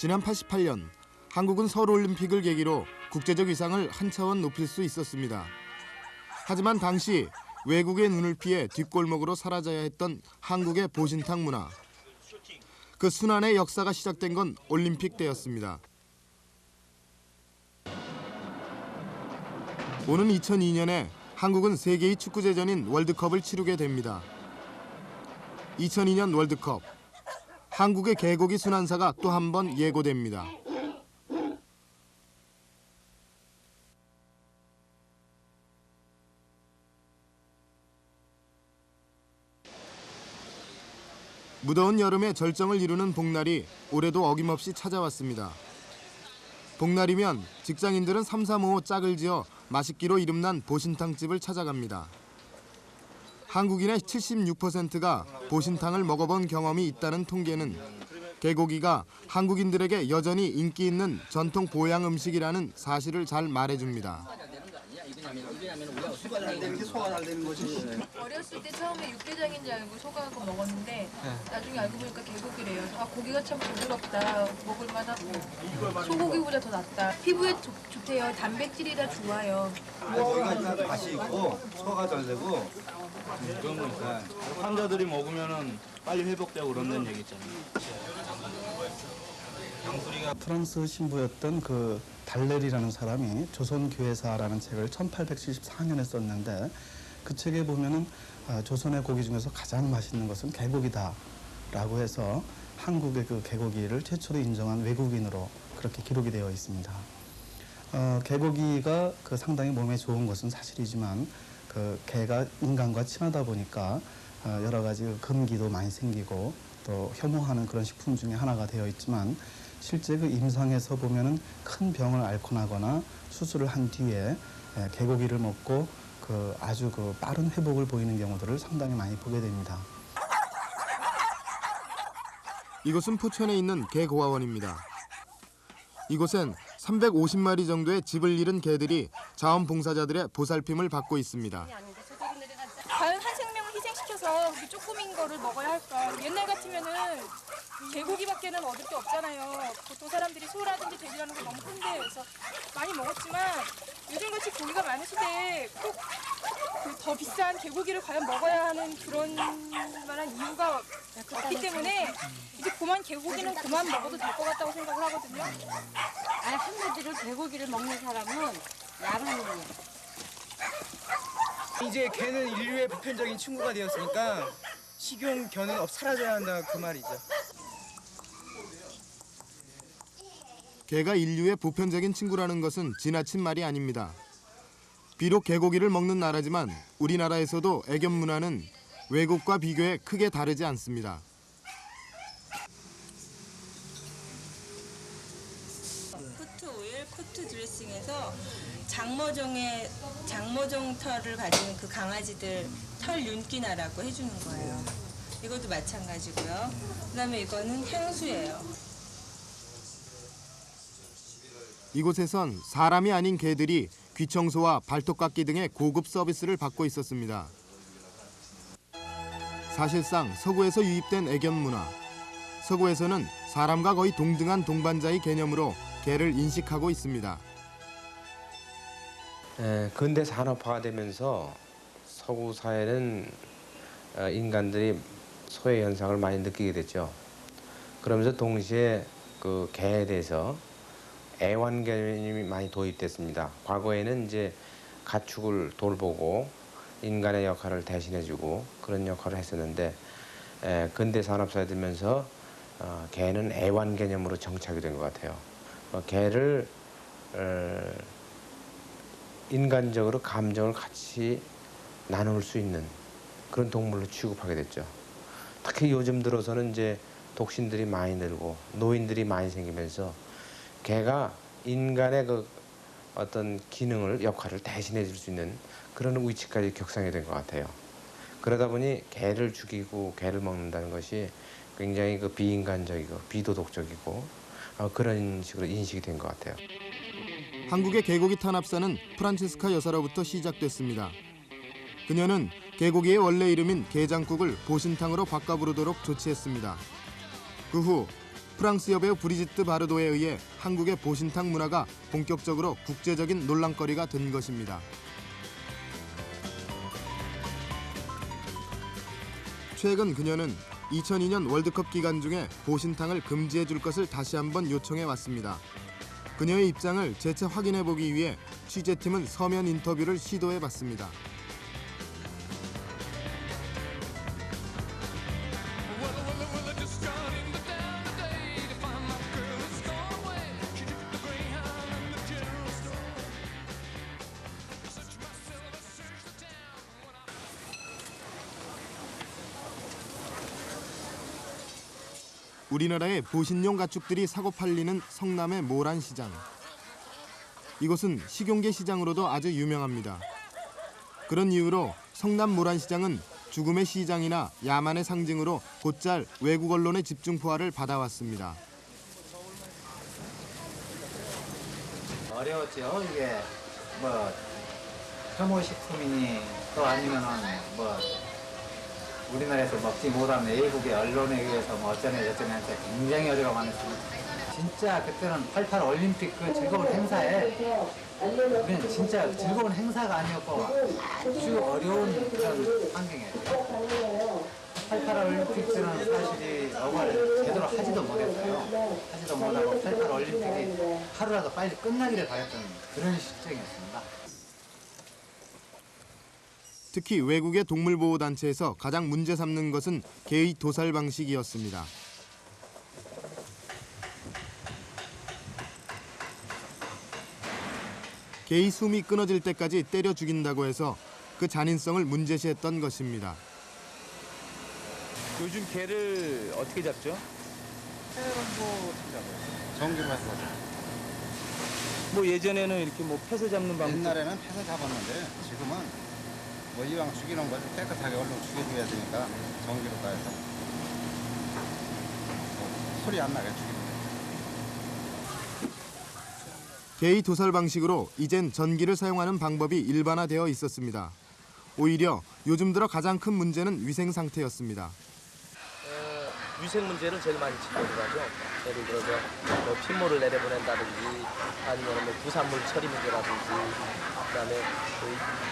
지난 88년 한국은 서울올림픽을 계기로 국제적 위상을 한 차원 높일 수 있었습니다. 하지만 당시 외국의 눈을 피해 뒷골목으로 사라져야 했던 한국의 보신탕 문화. 그 순환의 역사가 시작된 건 올림픽 때였습니다. 오는 2002년에 한국은 세계의 축구제전인 월드컵을 치르게 됩니다. 2002년 월드컵. 한국의 개고기 순환사가 또 한 번 예고됩니다. 무더운 여름에 절정을 이루는 복날이 올해도 어김없이 찾아왔습니다. 복날이면 직장인들은 3355 짝을 지어 맛있기로 이름난 보신탕집을 찾아갑니다. 한국인의 76%가 보신탕을 먹어본 경험이 있다는 통계는 개고기가 한국인들에게 여전히 인기 있는 전통 보양 음식이라는 사실을 잘 말해줍니다. 소가 잘 되는 게 소가 잘 되는 거지. 어렸을 때 처음에 육개장인 줄 알고 소가하고 먹었는데 나중에 알고 보니까 개고기래요. 아, 고기가 참 부드럽다, 먹을만하고 소고기보다 더 낫다. 피부에 좋대요. 단백질이라 좋아요. 고기가 맛이 있고 소가 잘 되고 그런 거니까 환자들이 먹으면은 빨리 회복되고 그런다는 얘기 있잖아요. 프랑스 신부였던 그 달레리라는 사람이 조선교회사라는 책을 1874년에 썼는데 그 책에 보면은 조선의 고기 중에서 가장 맛있는 것은 개고기다라고 해서 한국의 그 개고기를 최초로 인정한 외국인으로 그렇게 기록이 되어 있습니다. 개고기가 그 상당히 몸에 좋은 것은 사실이지만 그 개가 인간과 친하다 보니까 여러 가지 금기도 많이 생기고 또 혐오하는 그런 식품 중에 하나가 되어 있지만 실제 그 임상에서 보면은 큰 병을 앓고 나거나 수술을 한 뒤에 개고기를 먹고 그 아주 그 빠른 회복을 보이는 경우들을 상당히 많이 보게 됩니다. 이곳은 포천에 있는 개고아원입니다. 이곳엔 350마리 정도의 집을 잃은 개들이 자원봉사자들의 보살핌을 받고 있습니다. 과연 한 생명을 희생시켜서 그 조금인 거를 먹어야 할까? 옛날 같으면은 개고기밖에는 얻을 게 없잖아요. 보통 사람들이 소라든지 돼지라는 거 너무 큰데 그래서 많이 먹었지만 요즘같이 고기가 많으신데 꼭 더 비싼 개고기를 과연 먹어야 하는 그런 만한 이유가 없기 때문에 이제 그만 개고기는 그만 먹어도 될 것 같다고 생각을 하거든요. 아니, 한가지를 개고기를 먹는 사람은 야만이에요. 이제 개는 인류의 보편적인 친구가 되었으니까 식용 견은 사라져야 한다 그 말이죠. 개가 인류의 보편적인 친구라는 것은 지나친 말이 아닙니다. 비록 개고기를 먹는 나라지만 우리나라에서도 애견 문화는 외국과 비교해 크게 다르지 않습니다. 푸트 오일, 푸트 드레싱에서 장모종 털을 가진 그 강아지들 털 윤기나라고 해주는 거예요. 이것도 마찬가지고요. 그다음에 이거는 향수예요. 이곳에선 사람이 아닌 개들이 귀청소와 발톱 깎기 등의 고급 서비스를 받고 있었습니다. 사실상 서구에서 유입된 애견 문화. 서구에서는 사람과 거의 동등한 동반자의 개념으로 개를 인식하고 있습니다. 근대 산업화가 되면서 서구 사회는 인간들이 소외 현상을 많이 느끼게 됐죠. 그러면서 동시에 그 개에 대해서 애완 개념이 많이 도입됐습니다. 과거에는 이제 가축을 돌보고 인간의 역할을 대신해주고 그런 역할을 했었는데 근대 산업사에 들면서 개는 애완 개념으로 정착이 된 것 같아요. 개를 인간적으로 감정을 같이 나눌 수 있는 그런 동물로 취급하게 됐죠. 특히 요즘 들어서는 이제 독신들이 많이 늘고 노인들이 많이 생기면서 개가 인간의 그 어떤 기능을, 역할을 대신해 줄 수 있는 그런 위치까지 격상이 된 것 같아요. 그러다 보니 개를 죽이고 개를 먹는다는 것이 굉장히 그 비인간적이고 비도덕적이고 그런 식으로 인식이 된 것 같아요. 한국의 개고기 탄압사는 프란체스카 여사로부터 시작됐습니다. 그녀는 개고기의 원래 이름인 게장국을 보신탕으로 바꿔 부르도록 조치했습니다. 그 후 프랑스 여배우 브리지트 바르도에 의해 한국의 보신탕 문화가 본격적으로 국제적인 논란거리가 된 것입니다. 최근 그녀는 2002년 월드컵 기간 중에 보신탕을 금지해 줄 것을 다시 한번 요청해 왔습니다. 그녀의 입장을 재차 확인해 보기 위해 취재팀은 서면 인터뷰를 시도해 봤습니다. 우리나라의 보신용 가축들이 사고 팔리는 성남의 모란시장. 이곳은 식용계 시장으로도 아주 유명합니다. 그런 이유로 성남 모란시장은 죽음의 시장이나 야만의 상징으로 곧잘 외국 언론의 집중 포화를 받아왔습니다. 어려웠죠. 이게 뭐 혐오식품이니 또 아니면은 뭐 우리나라에서 먹지 못하는 외국의 언론에 의해서 뭐 어쩌네 저쩌네 한테 굉장히 어려가 많았습니다. 진짜 그때는 88 올림픽 그 즐거운 행사에 우리는 진짜 즐거운 행사가 아니었고 아주 어려운 그런 환경이었어요. 88 올림픽 때는 사실이 어걸 제대로 하지도 못했어요. 하지도 못하고 88 올림픽이 하루라도 빨리 끝나기를 바랬던 그런 실정이었습니다. 특히 외국의 동물보호단체에서 가장 문제 삼는 것은 개의 도살 방식이었습니다. 개의 숨이 끊어질 때까지 때려 죽인다고 해서 그 잔인성을 문제시했던 것입니다. 요즘 개를 어떻게 잡죠? 전기로 해서 뭐 예전에는 이렇게 뭐 패서 잡는 방법. 옛날에는 패서 잡았는데 지금은 뭐 이왕 죽이는 거지 깨끗하게 얼른 죽여줘야 되니까 전기로 가해서 뭐 소리 안 나게 죽이는 거예요. 개의 도살 방식으로 이젠 전기를 사용하는 방법이 일반화되어 있었습니다. 오히려 요즘 들어 가장 큰 문제는 위생 상태였습니다. 위생 문제를 제일 많이 지적을 하죠. 예를 들어서 뭐 핏물을 내려보낸다든지 아니면 뭐 부산물 처리 문제라든지 그다음에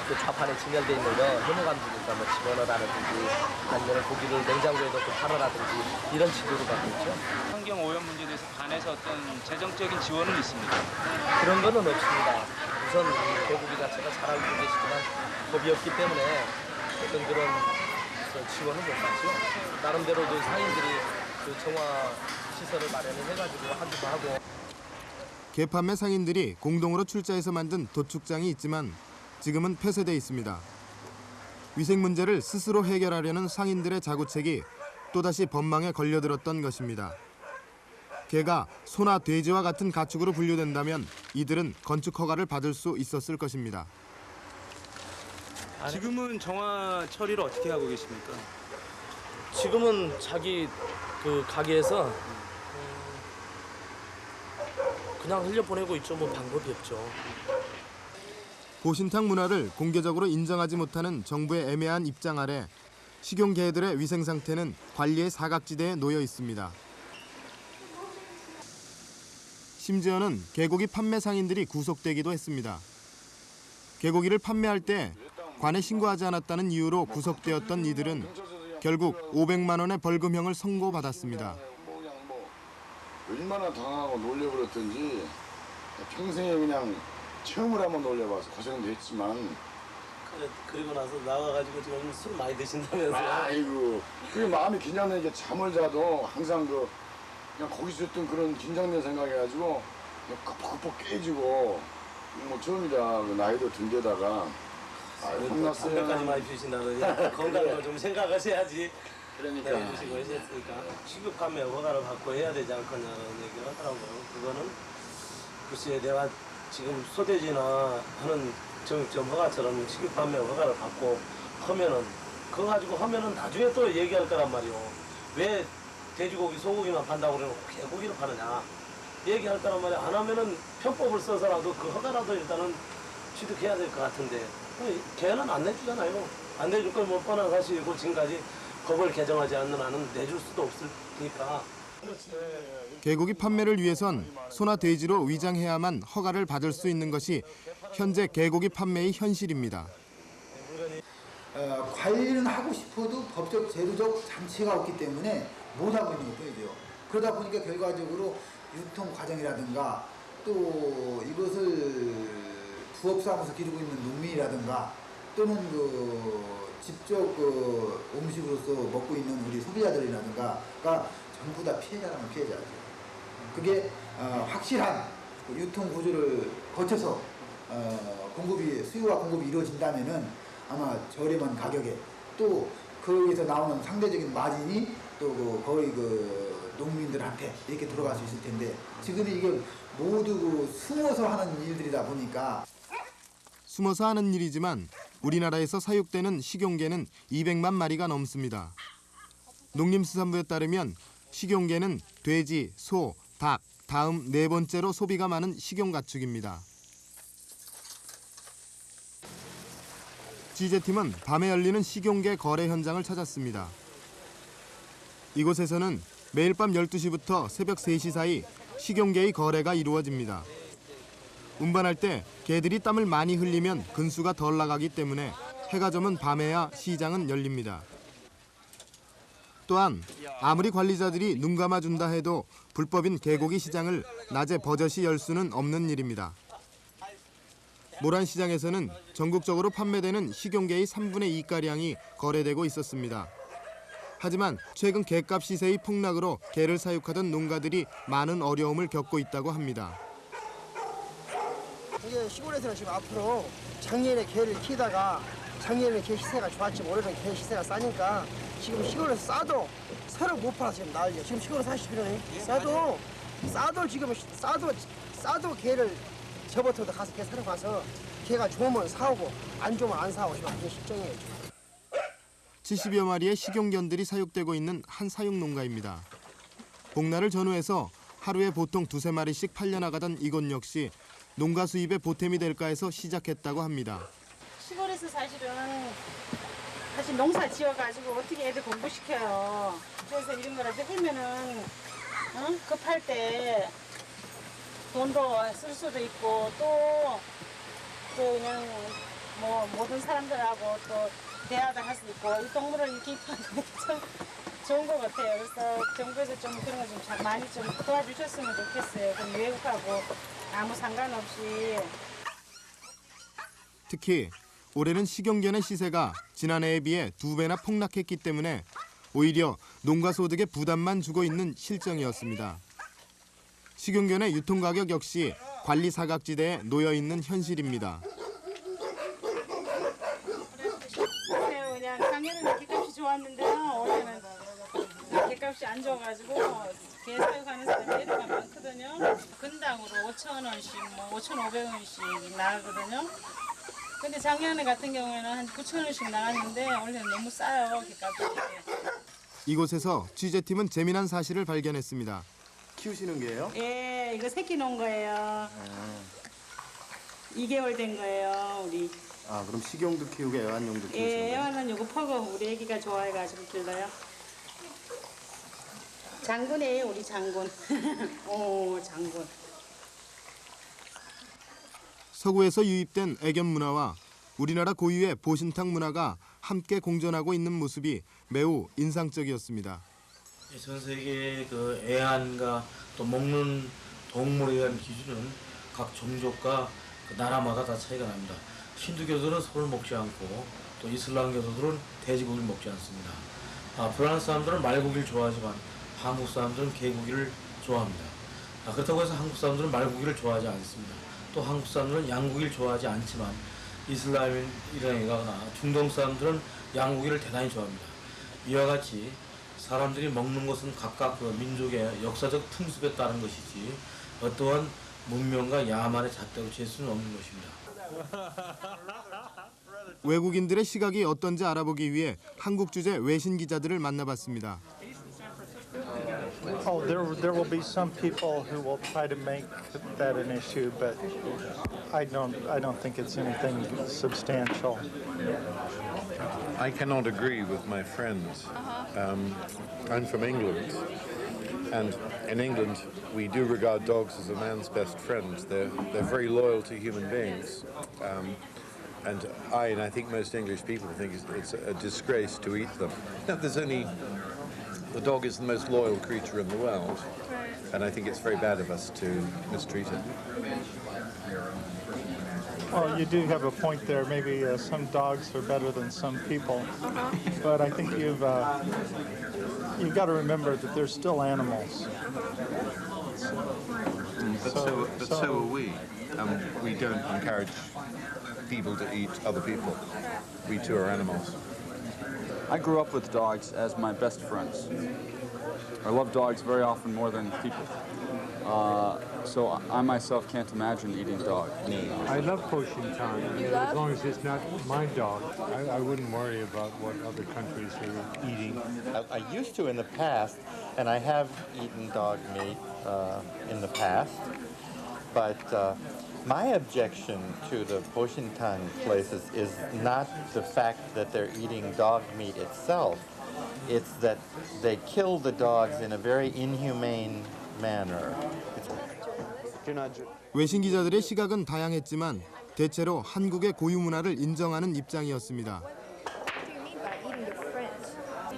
그 좌판에 진열돼 있는 거 혐오감지니까 뭐 집어넣어라든지 아니면 고기를 냉장고에 넣고 팔아라든지 이런 지도를 받고 있죠. 환경 오염 문제에 대해서 반에서 어떤 재정적인 지원은 있습니까? 그런 거는 없습니다. 우선 개고기 자체가 잘 알고 계시지만 법이 없기 때문에 어떤 그런 지원은 못 받죠. 나름대로 그 상인들이 그 정화 시설을 마련을 해가지고 하기도 하고. 개판매 상인들이 공동으로 출자해서 만든 도축장이 있지만 지금은 폐쇄돼 있습니다. 위생 문제를 스스로 해결하려는 상인들의 자구책이 또다시 법망에 걸려들었던 것입니다. 개가 소나 돼지와 같은 가축으로 분류된다면 이들은 건축 허가를 받을 수 있었을 것입니다. 지금은 정화 처리를 어떻게 하고 계십니까? 지금은 자기 그 가게에서 그냥 흘려보내고 있죠. 뭐 방법이 없죠. 보신탕 문화를 공개적으로 인정하지 못하는 정부의 애매한 입장 아래 식용개들의 위생 상태는 관리의 사각지대에 놓여 있습니다. 심지어는 개고기 판매 상인들이 구속되기도 했습니다. 개고기를 판매할 때 관에 신고하지 않았다는 이유로 구속되었던 이들은 결국 500만 원의 벌금형을 선고받았습니다. 얼마나 당하고 놀려버렸던지 평생에 그냥 체험을 한번 놀려봐서 고생도 했지만 그리고 나서 나와가지고 지금 술 많이 드신다면서요? 아이고 그 마음이 긴장되니까 잠을 자도 항상 그냥 거기서 했던 그런 긴장된 생각해가지고 그냥 끄덕끄덕 깨지고 뭐 처음이라 그 나이도 든 데다가 혼났어요. 담배까지 많이 피우신다더니 건강도 좀 생각하셔야지. 그러니까 해주시고 하셨으니까 취급 판매 허가를 받고 해야 되지 않겠냐는 얘기를 하더라고요. 그거는 글쎄 내가 지금 소돼지나 하는 정육점 허가처럼 취급 판매 허가를 받고 하면은 그거 가지고 하면은 나중에 또 얘기할 거란 말이오. 왜 돼지고기 소고기만 판다고 그러면 개고기를 파느냐 얘기할 거란 말이야. 안 하면은 편법을 써서라도 그 허가라도 일단은 취득해야 될 것 같은데 걔는 안 내주잖아요. 안 내줄 건 못 뻔한 사실이고 지금까지 법을 개정하지 않는 한은 내줄 수도 없을 테니까 개고기 판매를 위해선 소나 돼지로 위장해야만 허가를 받을 수 있는 것이 현재 개고기 판매의 현실입니다. 관리는 하고 싶어도 법적 제도적 장치가 없기 때문에 못하고 있는 것뿐이죠. 그러다 보니까 결과적으로 유통 과정이라든가 또 이것을 부업삼아서 기르고 있는 농민이라든가 또는 직접 음식으로서 먹고 있는 우리 소비자들이라든가가 전부 다 피해자라면 피해자죠. 그게 확실한 유통 구조를 거쳐서 수요와 공급이 이루어진다면은 아마 저렴한 가격에 또 거기서 나오는 상대적인 마진이 또 거의 농민들한테 이렇게 들어갈 수 있을 텐데 지금은 이게 모두 숨어서 하는 일들이다 보니까 숨어서 하는 일이지만 우리나라에서 사육되는 식용개는 200만 마리가 넘습니다. 농림수산부에 따르면 식용개는 돼지, 소, 닭, 다음 네 번째로 소비가 많은 식용가축입니다. 취재팀은 밤에 열리는 식용개 거래 현장을 찾았습니다. 이곳에서는 매일 밤 12시부터 새벽 3시 사이 식용개의 거래가 이루어집니다. 운반할 때 개들이 땀을 많이 흘리면 근수가 덜 나가기 때문에 해가 저문 밤에야 시장은 열립니다. 또한 아무리 관리자들이 눈 감아준다 해도 불법인 개고기 시장을 낮에 버젓이 열 수는 없는 일입니다. 모란시장에서는 전국적으로 판매되는 식용개의 3분의 2가량이 거래되고 있었습니다. 하지만 최근 개값 시세의 폭락으로 개를 사육하던 농가들이 많은 어려움을 겪고 있다고 합니다. 이게 시골에서는 지금 앞으로 작년에 개를 키다가 작년에 개 시세가 좋았지 올해는 개 시세가 싸니까 지금 시골에서 싸도 새로 못 팔아 지금 난리야. 지금 시골에 사시면 싸도 지금 싸도 개를 저부터도 가서 개 사러 가서 개가 좋으면 사오고 안 좋으면 안 사오고 지금 그게 실정이에요. 70여 마리의 식용견들이 사육되고 있는 한 사육 농가입니다. 복날을 전후해서 하루에 보통 2~3마리씩 팔려나가던 이곳 역시 농가 수입의 보탬이 될까 해서 시작했다고 합니다. 시골에서 사실 농사 지어가지고 어떻게 애들 공부시켜요. 그래서 이런 거라도 하면은 급할 때 돈도 쓸 수도 있고 또 그냥 뭐 모든 사람들하고 또 대화도 할 수 있고 이 동물을 이렇게 입하는 게 참 좋은 것 같아요. 그래서 정부에서 좀 그런 거 좀 많이 좀 도와주셨으면 좋겠어요. 그럼 외국하고 아무 상관없이. 특히 올해는 식용견의 시세가 지난해에 비해 2배나 폭락했기 때문에 오히려 농가 소득에 부담만 주고 있는 실정이었습니다. 식용견의 유통가격 역시 관리 사각지대에 놓여 있는 현실입니다. 그냥 작년에는 개값이 좋았는데요. 올해는 개값이 안 좋아가지고 개 사육하는 사람이 애가 많거든요. 근당으로 5,000원씩, 5,500원씩 나가거든요. 근데 작년에 같은 경우에는 한 9,000원씩 나갔는데 올해는 너무 싸요, 개값이. 이곳에서 취재팀은 재미난 사실을 발견했습니다. 키우시는 게요? 예, 이거 새끼 놓은 거예요. 2개월 된 거예요, 우리. 아, 그럼 식용도 키우고 애완용도 키우시는 예, 거예요? 애완은 요거 퍼고 우리 애기가 좋아해가지고 길러요. 장군이에요, 우리 장군. 오, 장군. 서구에서 유입된 애견 문화와 우리나라 고유의 보신탕 문화가 함께 공존하고 있는 모습이 매우 인상적이었습니다. 전 세계의 그 애완과 또 먹는 동물에 대한 기준은 각 종족과 그 나라마다 다 차이가 납니다. 힌두교들은 소를 먹지 않고 또 이슬람교도들은 돼지고기를 먹지 않습니다. 프랑스 사람들은 말고기를 좋아하지만 한국 사람들은 개고기를 좋아합니다. 그렇다고 해서 한국 사람들은 말고기를 좋아하지 않습니다. 또 한국 사람들은 양고기를 좋아하지 않지만 이슬람이라거나 중동 사람들은 양고기를 대단히 좋아합니다. 이와 같이 사람들이 먹는 것은 각각 그 민족의 역사적 풍습에 따른 것이지 어떠한 문명과 야만의 잣대로 잴 수는 없는 것입니다. 외국인들의 시각이 어떤지 알아보기 위해 한국 주재 외신 기자들을 만나봤습니다. Oh, there will be some people who will try to make that an issue, but I don't think it's anything substantial. I cannot agree with my friends. I'm from England, And in England, we do regard dogs as a man's best friend. They're very loyal to human beings. And I think most English people think it's a disgrace to eat them. The dog is the most loyal creature in the world. And I think it's very bad of us to mistreat it. Well, you do have a point there. Maybe some dogs are better than some people, but I think you've got to remember that they're still animals. But so are we. We don't encourage people to eat other people. We too are animals. I grew up with dogs as my best friends. I love dogs very often more than people. So I myself can't imagine eating dog. I love Poshintan. As long as it's not my dog, I wouldn't worry about what other countries are eating. I used to in the past, and I have eaten dog meat in the past, but my objection to the Poshintan places is not the fact that they're eating dog meat itself. It's that they kill the dogs in a very inhumane manner. 외신 기자들의 시각은 다양했지만 대체로 한국의 고유 문화를 인정하는 입장이었습니다.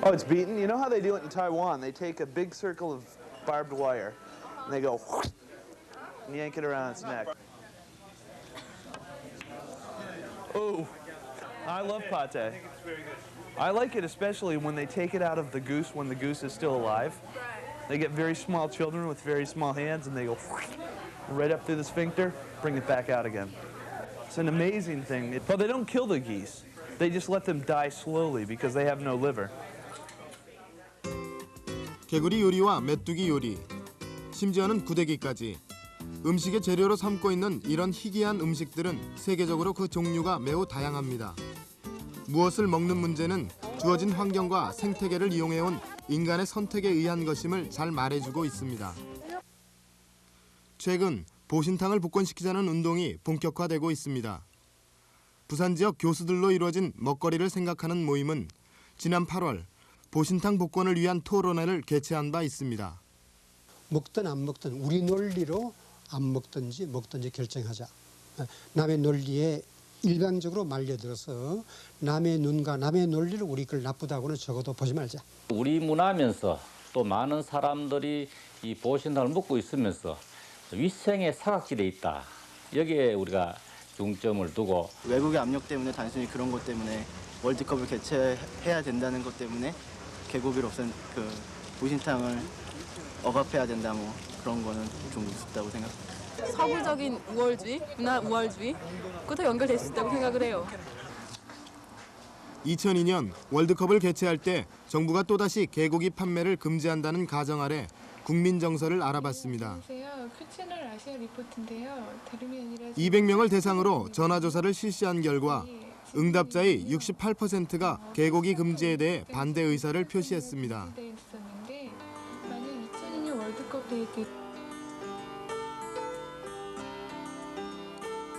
Oh, it's beaten? You know how they do it in Taiwan? They take a big circle of barbed wire and they go and yank it around its neck. Oh, I love pate. I like it especially when they take it out of the goose when the goose is still alive. They get very small children with very small hands and they go right up through the sphincter, bring it back out again. It's an amazing thing. But they don't kill the geese. They just let them die slowly because they have no liver. 개구리 요리와 메뚜기 요리, 심지어는 구데기까지 음식의 재료로 삼고 있는 이런 희귀한 음식들은 세계적으로 그 종류가 매우 다양합니다. 무엇을 먹는 문제는 주어진 환경과 생태계를 이용해온 인간의 선택에 의한 것임을 잘 말해주고 있습니다. 최근 보신탕을 복권시키자는 운동이 본격화되고 있습니다. 부산 지역 교수들로 이루어진 먹거리를 생각하는 모임은 지난 8월 보신탕 복권을 위한 토론회를 개최한 바 있습니다. 먹든 안 먹든 우리 논리로 안 먹든지 결정하자. 남의 논리에 일방적으로 말려들어서 남의 눈과 남의 논리를 우리 걸 나쁘다고는 적어도 보지 말자. 우리 문화면서 또 많은 사람들이 이 보신탕을 먹고 있으면서 위생의 사각지대에 있다. 여기에 우리가 중점을 두고 외국의 압력 때문에 단순히 그런 것 때문에 월드컵을 개최해야 된다는 것 때문에 개고기로선 그 보신탕을 억압해야 된다 뭐 그런 거는 좀 우습다고 생각합니다. 서구적인 우월주의, 문화 우월주의 그것도 연결될 수 있다고 생각을 해요. 2002년 월드컵을 개최할 때 정부가 또다시 개고기 판매를 금지한다는 가정 아래 국민 정서를 알아봤습니다. 안녕하세요. 큐채널 아시아 리포트인데요. 다름이 아니라 200명을 대상으로 전화조사를 실시한 결과 응답자의 68%가 개고기 금지에 대해 반대 의사를 표시했습니다. 만약 2002년 월드컵 대회 때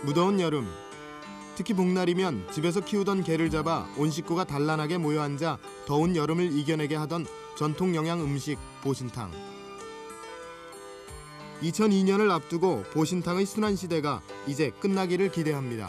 무더운 여름, 특히 복날이면 집에서 키우던 개를 잡아 온 식구가 단란하게 모여 앉아 더운 여름을 이겨내게 하던 전통 영양 음식 보신탕. 2002년을 앞두고 보신탕의 순환 시대가 이제 끝나기를 기대합니다.